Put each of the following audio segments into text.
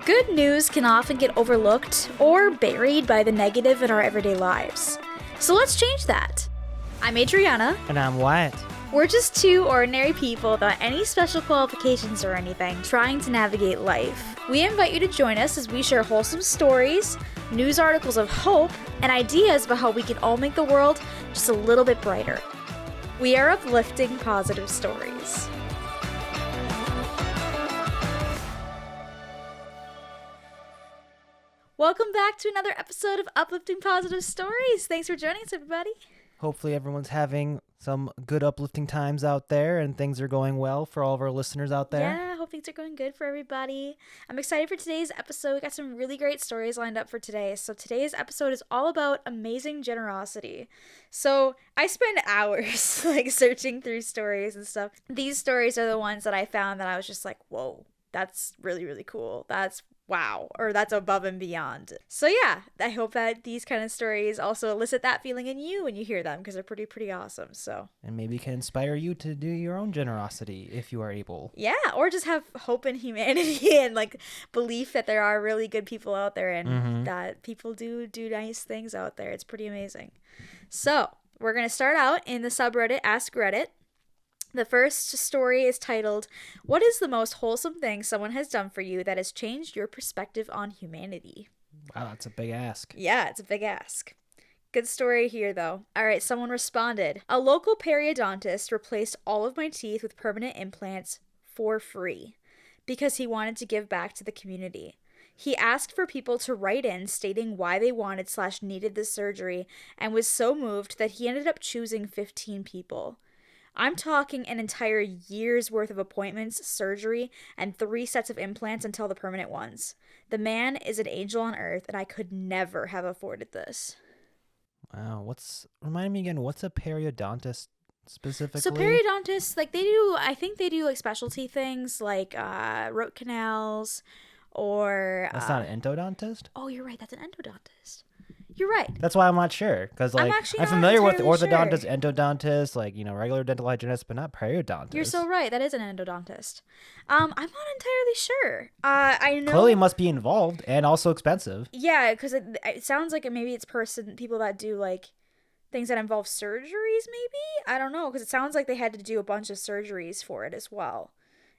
Good news can often get overlooked or buried by the negative in our everyday lives. So let's change that. I'm Adriana. And I'm Wyatt. We're just two ordinary people without any special qualifications or anything, trying to navigate life. We invite you to join us as we share wholesome stories, news articles of hope, and ideas about how we can all make the world just a little bit brighter. We are uplifting positive stories. Welcome back to another episode of Uplifting Positive Stories. Thanks for joining us, everybody. Hopefully everyone's having some good uplifting times out there and things are going well for all of our listeners out there. Yeah, I hope things are going good for everybody. I'm excited for today's episode. We got some really great stories lined up for today. So today's episode is all about amazing generosity. So I spend hours searching through stories and stuff. These stories are the ones that I found that I was just like, whoa, that's really, really cool. That's wow, or that's above and beyond. So yeah, I hope that these kind of stories also elicit that feeling in you when you hear them, because they're pretty awesome. So, and maybe can inspire you to do your own generosity if you are able. Yeah, or just have hope in humanity and belief that there are really good people out there and that people do nice things out there. It's pretty amazing. So we're gonna start out in the subreddit Ask Reddit. The first story is titled, "What is the most wholesome thing someone has done for you that has changed your perspective on humanity?" Wow, that's a big ask. Yeah, it's a big ask. Good story here, though. All right, someone responded, "A local periodontist replaced all of my teeth with permanent implants for free because he wanted to give back to the community. He asked for people to write in stating why they wanted/needed the surgery and was so moved that he ended up choosing 15 people. I'm talking an entire year's worth of appointments, surgery, and 3 sets of implants until the permanent ones. The man is an angel on earth, and I could never have afforded this." Wow, remind me again, what's a periodontist specifically? So periodontists, I think they do specialty things like root canals or... That's not an endodontist? Oh, you're right, that's an endodontist. You're right. That's why I'm not sure, because I'm familiar with orthodontist, endodontist, regular dental hygienist, but not periodontist. You're so right. That is an endodontist. I'm not entirely sure. I know clearly must be involved and also expensive. Yeah, because it sounds like maybe it's people that do things that involve surgeries. Maybe, I don't know, because it sounds like they had to do a bunch of surgeries for it as well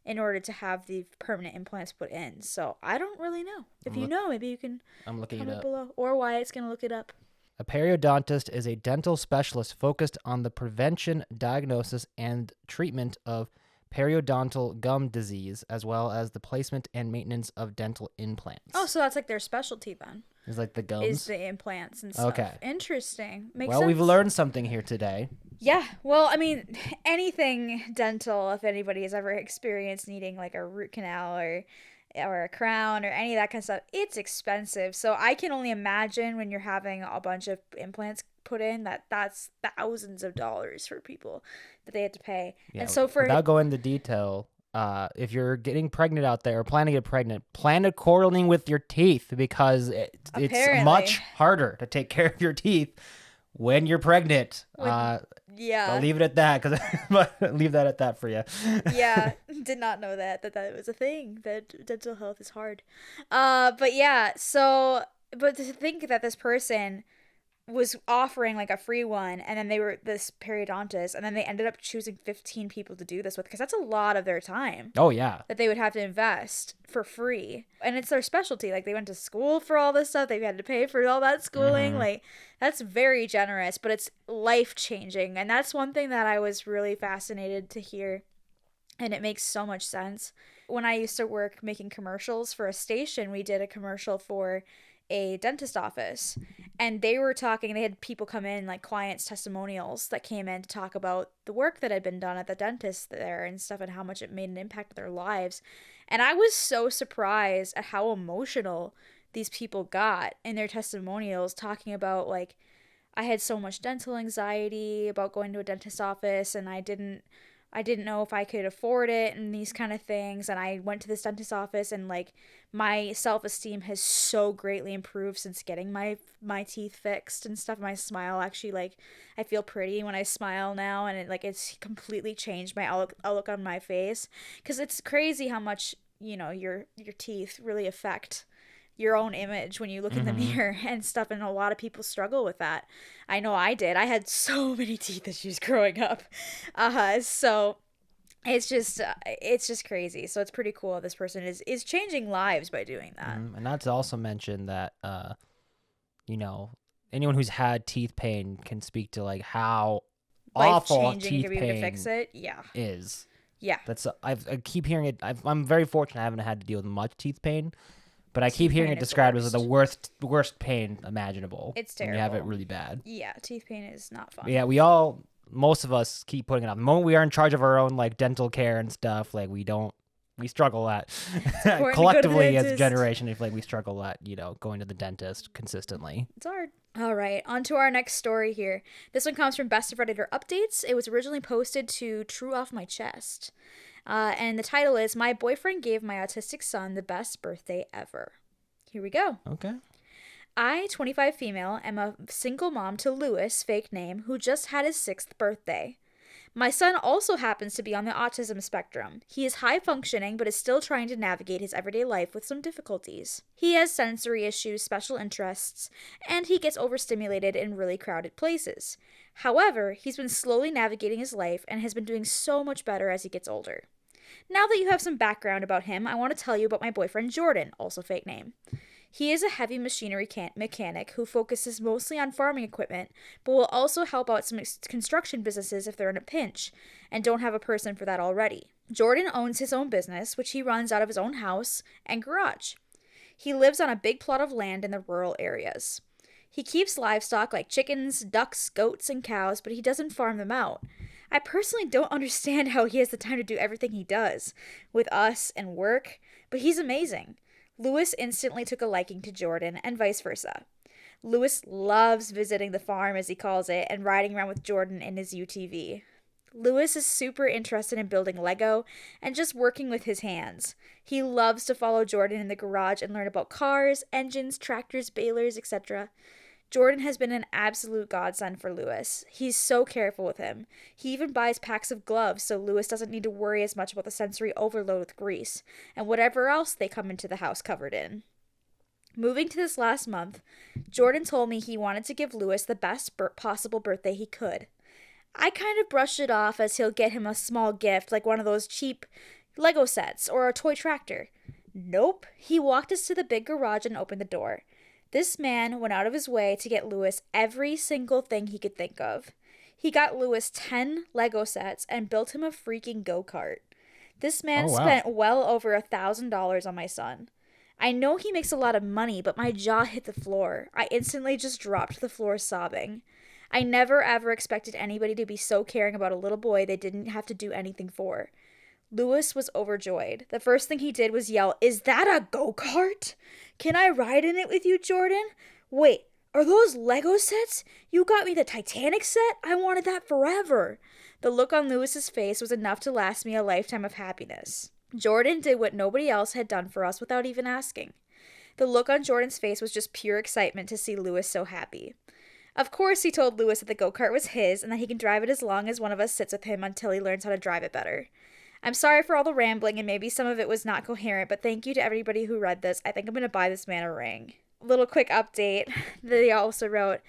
in order to have the permanent implants put in. So I don't really know. If you know, maybe you can comment below. Or Wyatt's going to look it up. A periodontist is a dental specialist focused on the prevention, diagnosis, and treatment of periodontal gum disease, as well as the placement and maintenance of dental implants. Oh, so that's their specialty then. Is the gums? Is the implants and stuff. Okay. Interesting. Makes sense. Well, we've learned something here today. Yeah. Well, I mean, anything dental, if anybody has ever experienced needing a root canal or a crown or any of that kind of stuff, it's expensive. So I can only imagine when you're having a bunch of implants put in that's thousands of dollars for people that they had to pay. Yeah, and so without going into detail, if you're getting pregnant out there or planning to get pregnant, plan accordingly with your teeth, because it's much harder to take care of your teeth when you're pregnant. Yeah. I'll leave it at that, leave that at that for you. Yeah, did not know that was a thing, that dental health is hard. But yeah, but to think that this person was offering a free one, and then they were this periodontist, and then they ended up choosing 15 people to do this with, because that's a lot of their time. Oh yeah, that they would have to invest for free, and it's their specialty. They went to school for all this stuff. They've had to pay for all that schooling. That's very generous, but it's life-changing, and that's one thing that I was really fascinated to hear, and it makes so much sense. When I used to work making commercials for a station, we did a commercial for a dentist office, and they had people come in, clients' testimonials that came in to talk about the work that had been done at the dentist there and stuff, and how much it made an impact on their lives. And I was so surprised at how emotional these people got in their testimonials, talking about I had so much dental anxiety about going to a dentist office, and I didn't know if I could afford it and these kind of things. And I went to this dentist office, and my self-esteem has so greatly improved since getting my teeth fixed and stuff. My smile actually, I feel pretty when I smile now, and it's completely changed my outlook on my face. Because it's crazy how much your teeth really affect your own image when you look in the mirror and stuff, and a lot of people struggle with that. I know I did. I had so many teeth issues growing up. So it's just crazy. So it's pretty cool this person is changing lives by doing that. And not to also mention that anyone who's had teeth pain can speak to like how awful Life-changing teeth to be able to pain fix it. Yeah. is. Yeah. That's I keep hearing it. I'm very fortunate I haven't had to deal with much teeth pain, but I keep Teeth hearing pain it is the described as the worst. worst pain imaginable. It's when you have it terrible. really bad. Yeah, teeth pain is not fun. Yeah, most of us keep putting it off. The moment we are in charge of our own like dental care and stuff, like we struggle at collectively as a generation. If like we struggle at going to the dentist consistently. It's hard. All right, on to our next story here. This one comes from Best of Redditor Updates. It was originally posted to True Off My Chest. And the title is, My Boyfriend Gave My Autistic Son the Best Birthday Ever. Here we go. Okay. I, 25 female, am a single mom to Lewis, fake name, who just had his 6th birthday. My son also happens to be on the autism spectrum. He is high functioning, but is still trying to navigate his everyday life with some difficulties. He has sensory issues, special interests, and he gets overstimulated in really crowded places. However, he's been slowly navigating his life and has been doing so much better as he gets older. Now that you have some background about him, I want to tell you about my boyfriend Jordan, also fake name. He is a heavy machinery mechanic who focuses mostly on farming equipment, but will also help out some construction businesses if they're in a pinch and don't have a person for that already. Jordan owns his own business, which he runs out of his own house and garage. He lives on a big plot of land in the rural areas. He keeps livestock like chickens, ducks, goats, and cows, but he doesn't farm them out. I personally don't understand how he has the time to do everything he does with us and work, but he's amazing. Lewis instantly took a liking to Jordan, and vice versa. Lewis loves visiting the farm, as he calls it, and riding around with Jordan in his UTV. Lewis is super interested in building Lego and just working with his hands. He loves to follow Jordan in the garage and learn about cars, engines, tractors, balers, etc. Jordan has been an absolute godsend for Lewis. He's so careful with him. He even buys packs of gloves so Lewis doesn't need to worry as much about the sensory overload with grease and whatever else they come into the house covered in. Moving to this last month, Jordan told me he wanted to give Lewis the best possible birthday he could. I kind of brushed it off as he'll get him a small gift like one of those cheap Lego sets or a toy tractor. Nope, he walked us to the big garage and opened the door. This man went out of his way to get Lewis every single thing he could think of. He got Lewis 10 Lego sets and built him a freaking go-kart. This man spent well over $1,000 on my son. I know he makes a lot of money, but my jaw hit the floor. I instantly just dropped to the floor sobbing. I never ever expected anybody to be so caring about a little boy they didn't have to do anything for. Lewis was overjoyed. The first thing he did was yell, "Is that a go-kart? Can I ride in it with you, Jordan? Wait, are those Lego sets? You got me the Titanic set? I wanted that forever." The look on Lewis's face was enough to last me a lifetime of happiness. Jordan did what nobody else had done for us without even asking. The look on Jordan's face was just pure excitement to see Lewis so happy. Of course, he told Lewis that the go-kart was his and that he can drive it as long as one of us sits with him until he learns how to drive it better. I'm sorry for all the rambling and maybe some of it was not coherent, but thank you to everybody who read this. I think I'm going to buy this man a ring. Little quick update. They also wrote,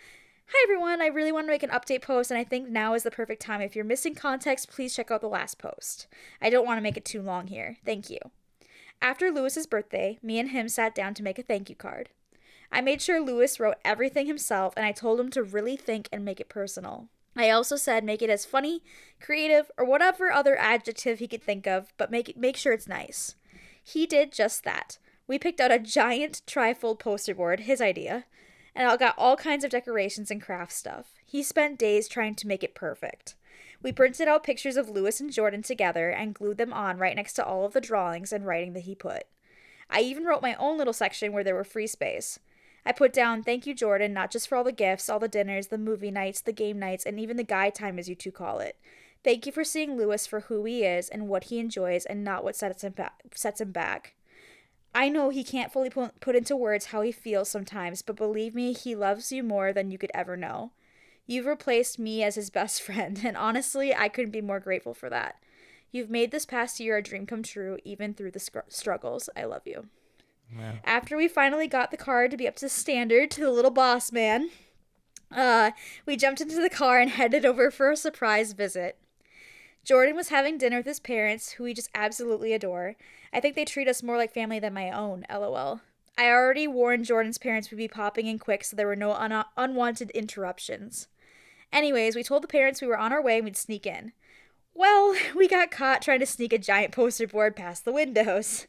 "Hi everyone, I really want to make an update post and I think now is the perfect time. If you're missing context, please check out the last post. I don't want to make it too long here. Thank you." After Lewis's birthday, me and him sat down to make a thank you card. I made sure Lewis wrote everything himself and I told him to really think and make it personal. I also said make it as funny, creative, or whatever other adjective he could think of, but make sure it's nice. He did just that. We picked out a giant trifold poster board, his idea, and I got all kinds of decorations and craft stuff. He spent days trying to make it perfect. We printed out pictures of Lewis and Jordan together and glued them on right next to all of the drawings and writing that he put. I even wrote my own little section where there were free space. I put down, "Thank you, Jordan, not just for all the gifts, all the dinners, the movie nights, the game nights, and even the guy time as you two call it. Thank you for seeing Lewis for who he is and what he enjoys and not what sets him back. I know he can't fully put into words how he feels sometimes, but believe me, he loves you more than you could ever know. You've replaced me as his best friend, and honestly, I couldn't be more grateful for that. You've made this past year a dream come true, even through the struggles. I love you. Wow. After we finally got the card to be up to standard to the little boss man, we jumped into the car and headed over for a surprise visit. Jordan was having dinner with his parents, who we just absolutely adore. I think they treat us more like family than my own, lol. I already warned Jordan's parents we'd be popping in quick so there were no unwanted interruptions. Anyways, we told the parents we were on our way and we'd sneak in. Well, we got caught trying to sneak a giant poster board past the windows.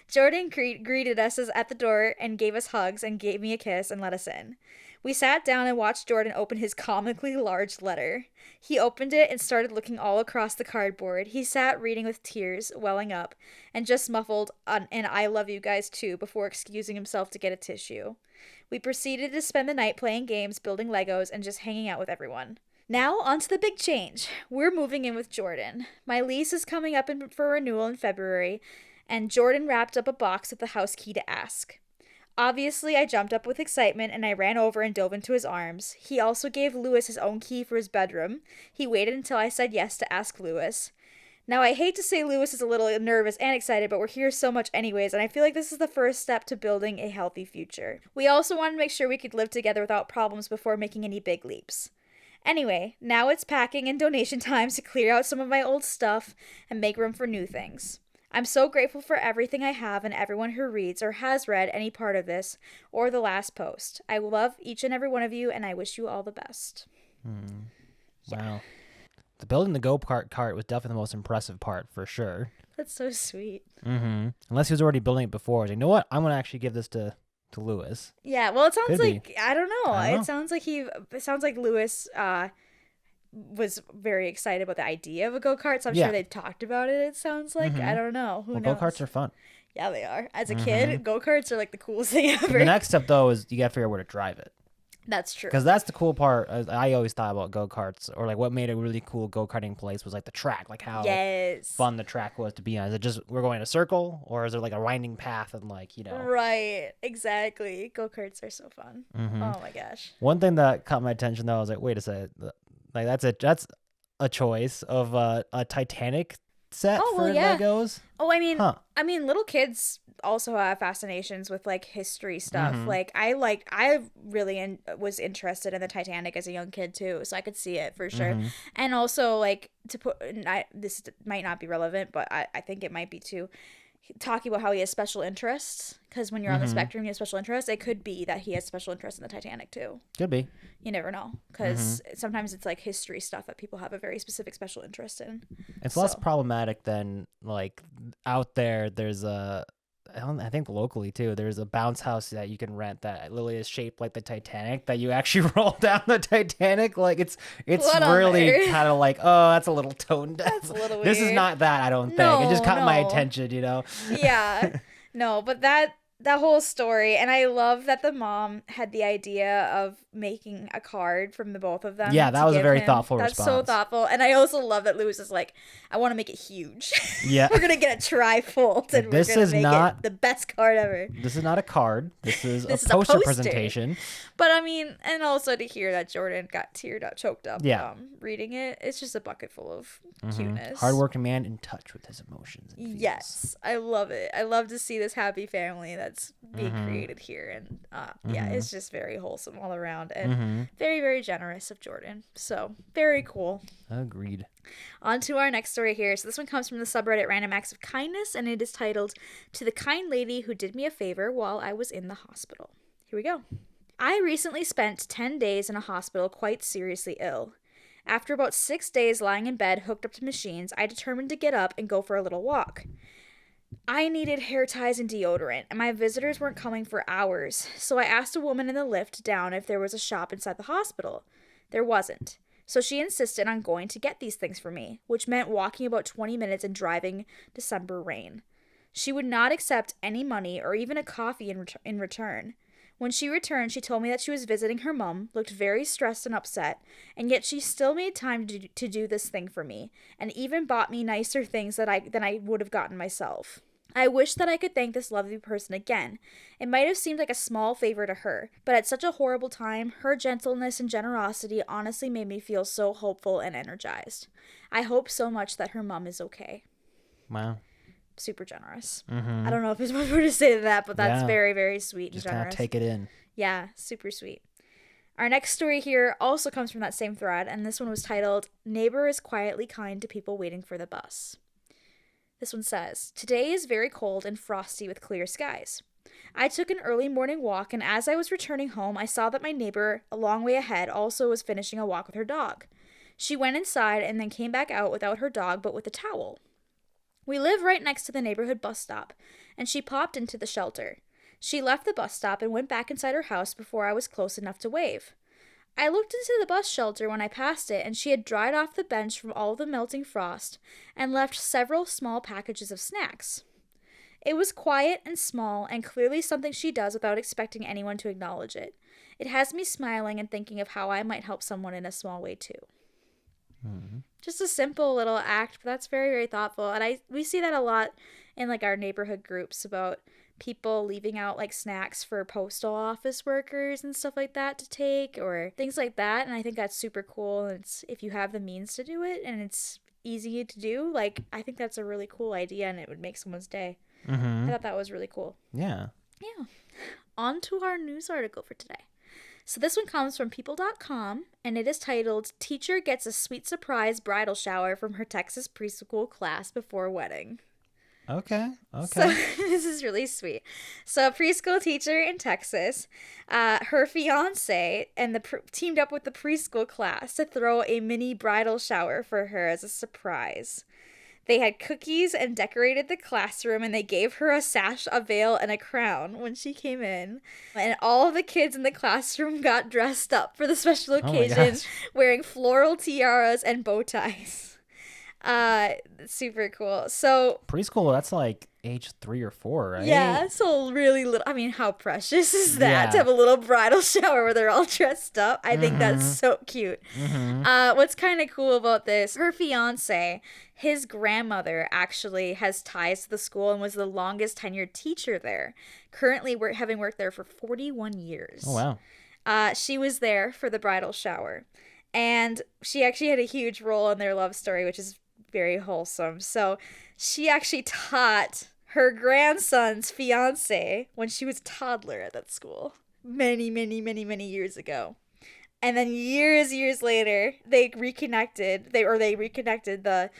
Jordan greeted us at the door and gave us hugs and gave me a kiss and let us in. We sat down and watched Jordan open his comically large letter. He opened it and started looking all across the cardboard. He sat reading with tears welling up and just muffled an I love you guys too before excusing himself to get a tissue. We proceeded to spend the night playing games, building Legos, and just hanging out with everyone. Now, on to the big change. We're moving in with Jordan. My lease is coming up for renewal in February, and Jordan wrapped up a box with the house key to ask. Obviously, I jumped up with excitement and I ran over and dove into his arms. He also gave Lewis his own key for his bedroom. He waited until I said yes to ask Lewis. Now, I hate to say Lewis is a little nervous and excited, but we're here so much anyways, and I feel like this is the first step to building a healthy future. We also wanted to make sure we could live together without problems before making any big leaps. Anyway, now it's packing and donation times to clear out some of my old stuff and make room for new things. I'm so grateful for everything I have and everyone who reads or has read any part of this or the last post. I love each and every one of you, and I wish you all the best. Wow. The building the go-kart cart was definitely the most impressive part, for sure. That's so sweet. Unless he was already building it before. He's like, you know what? I'm going to actually give this to Lewis. Yeah, well, it sounds Could like, be. I don't know. I don't know. It sounds like Lewis was very excited about the idea of a go-kart, so I'm sure they've talked about it sounds like. I don't know. Who knows? Go-karts are fun. Yeah, they are. As a kid, go-karts are like the coolest thing ever. The next step, though, is you got to figure out where to drive it. That's true. Because that's the cool part. I always thought about go-karts, or like what made a really cool go-karting place was like the track, like how fun the track was to be on. Is it just we're going in a circle, or is there like a winding path and like, you know? Right, exactly. Go-karts are so fun. Oh my gosh. One thing that caught my attention though, I was like, wait a second, like that's a choice of a Titanic set for Legos. Oh, I mean, little kids also have fascinations with like history stuff. Like I really was interested in the Titanic as a young kid too, so I could see it for sure. And also like this might not be relevant, but I think it might be too. Talking about how he has special interests, because when you're on the spectrum, you have special interests. It could be that he has special interest in the Titanic too. Could be. You never know, because sometimes it's like history stuff that people have a very specific special interest in. It's less problematic than like out there. There's I think locally too, there's a bounce house that you can rent that literally is shaped like the Titanic, that you actually roll down the Titanic. Like it's really kind of like, oh, that's a little tone deaf. That's a little This weird. is not that, I don't think. It just caught my attention, you know? Yeah. No, but that whole story, and I love that the mom had the idea of making a card from the both of them. Yeah, that was a very thoughtful response. That's so thoughtful. And I also love that Lewis is like, I want to make it huge. Yeah. We're going to get a trifold, and we're going to make it the best card ever. This is not a card. This is a poster presentation. But I mean, and also to hear that Jordan got teared up, choked up reading it, it's just a bucket full of cuteness. Hardworking man in touch with his emotions and feels. Yes, I love it. I love to see this happy family that's being created here, and it's just very wholesome all around, and very, very generous of Jordan. So very cool. Agreed. On to our next story here. So this one comes from the subreddit Random Acts of Kindness, and it is titled, "To the Kind Lady Who Did Me a Favor While I Was in the Hospital." Here we go. I recently spent 10 days in a hospital quite seriously ill. After about 6 days lying in bed hooked up to machines, I determined to get up and go for a little walk. I needed hair ties and deodorant, and my visitors weren't coming for hours, so I asked a woman in the lift down if there was a shop inside the hospital. There wasn't, so she insisted on going to get these things for me, which meant walking about 20 minutes and driving December rain. She would not accept any money or even a coffee in return. When she returned, she told me that she was visiting her mom, looked very stressed and upset, and yet she still made time to do this thing for me, and even bought me nicer things than I would have gotten myself. I wish that I could thank this lovely person again. It might have seemed like a small favor to her, but at such a horrible time, her gentleness and generosity honestly made me feel so hopeful and energized. I hope so much that her mom is okay. Wow. Super generous. Mm-hmm. I don't know if there's much more to say to that, but that's very, very sweet and Just generous. kind of take it in. Yeah, super sweet. Our next story here also comes from that same thread, and this one was titled, Neighbor is quietly kind to people waiting for the bus. This one says, today is very cold and frosty with clear skies. I took an early morning walk, and as I was returning home, I saw that my neighbor, a long way ahead, also was finishing a walk with her dog. She went inside and then came back out without her dog, but with a towel. We live right next to the neighborhood bus stop, and she popped into the shelter. She left the bus stop and went back inside her house before I was close enough to wave. I looked into the bus shelter when I passed it, and she had dried off the bench from all the melting frost and left several small packages of snacks. It was quiet and small and clearly something she does without expecting anyone to acknowledge it. It has me smiling and thinking of how I might help someone in a small way too. Mm-hmm. Just a simple little act, but that's very, very thoughtful. And we see that a lot in like our neighborhood groups about people leaving out like snacks for postal office workers and stuff like that to take or things like that. And I think that's super cool. And it's, if you have the means to do it and it's easy to do, like I think that's a really cool idea and it would make someone's day. Mm-hmm. I thought that was really cool. Yeah. Yeah. On to our news article for today. So this one comes from people.com, and it is titled, Teacher Gets a Sweet Surprise Bridal Shower from Her Texas Preschool Class Before Wedding. Okay. So this is really sweet. So a preschool teacher in Texas, her fiance and teamed up with the preschool class to throw a mini bridal shower for her as a surprise. They had cookies and decorated the classroom, and they gave her a sash, a veil, and a crown when she came in. And all of the kids in the classroom got dressed up for the special occasion, wearing floral tiaras and bow ties. Super cool. So preschool, that's like age 3 or 4, right? Yeah, so really little. I mean, how precious is that to have a little bridal shower where they're all dressed up? I think that's so cute. What's kind of cool about this, her fiance, his grandmother actually has ties to the school and was the longest tenured teacher there, currently having worked there for 41 years. Oh, wow. She was there for the bridal shower, and she actually had a huge role in their love story, which is very wholesome. So she actually taught her grandson's fiance when she was a toddler at that school many, many, many, many years ago. And then years later, they reconnected. They reconnected the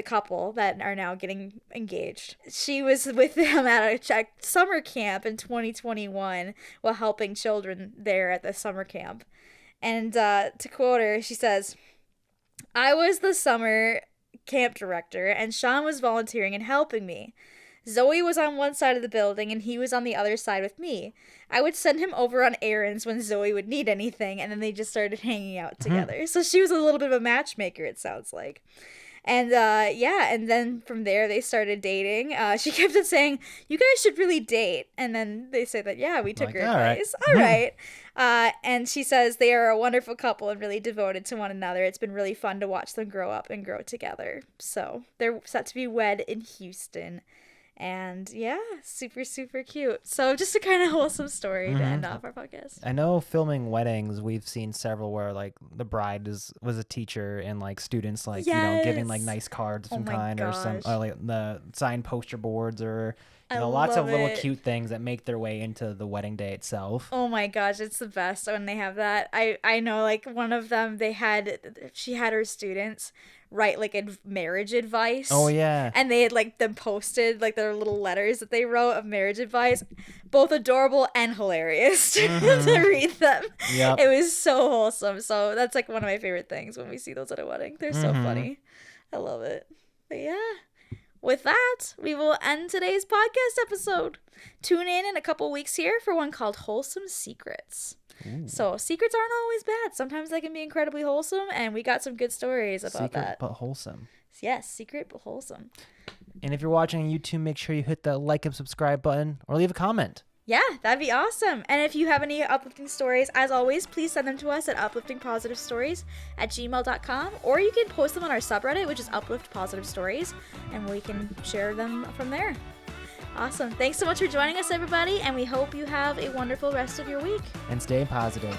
couple that are now getting engaged. She was with them at a summer camp in 2021 while helping children there at the summer camp. And to quote her, she says, "I was the summer camp director, and Sean was volunteering and helping me. Zoe was on one side of the building, and he was on the other side with me. I would send him over on errands when Zoe would need anything, and then they just started hanging out together." So she was a little bit of a matchmaker, it sounds like. And and then from there they started dating. She kept on saying, "You guys should really date." And then they said that, yeah, we took her advice. All right. And she says they are a wonderful couple and really devoted to one another. It's been really fun to watch them grow up and grow together. So they're set to be wed in Houston. And yeah, super, super cute. So just a kind of wholesome story to end off our podcast. I know filming weddings, we've seen several where like the bride was a teacher and like students like, you know, giving like nice cards of some kind or some like the signed poster boards or you know, lots of little cute things that make their way into the wedding day itself. Oh my gosh, it's the best when they have that. I know like one of them, she had her students write like marriage advice. Oh yeah. And they had like them posted like their little letters that they wrote of marriage advice, both adorable and hilarious to read them. Yep. It was so wholesome. So that's like one of my favorite things when we see those at a wedding. They're so funny. I love it. But yeah. With that, we will end today's podcast episode. Tune in a couple weeks here for one called Wholesome Secrets. Ooh. So secrets aren't always bad. Sometimes they can be incredibly wholesome, and we got some good stories about that. Secret but wholesome. Yes, secret but wholesome. And if you're watching on YouTube, make sure you hit that like and subscribe button or leave a comment. Yeah, that'd be awesome. And if you have any uplifting stories, as always, please send them to us at upliftingpositivestories@gmail.com, or you can post them on our subreddit, which is Uplift Positive Stories, and we can share them from there. Awesome. Thanks so much for joining us, everybody, and we hope you have a wonderful rest of your week. And stay positive.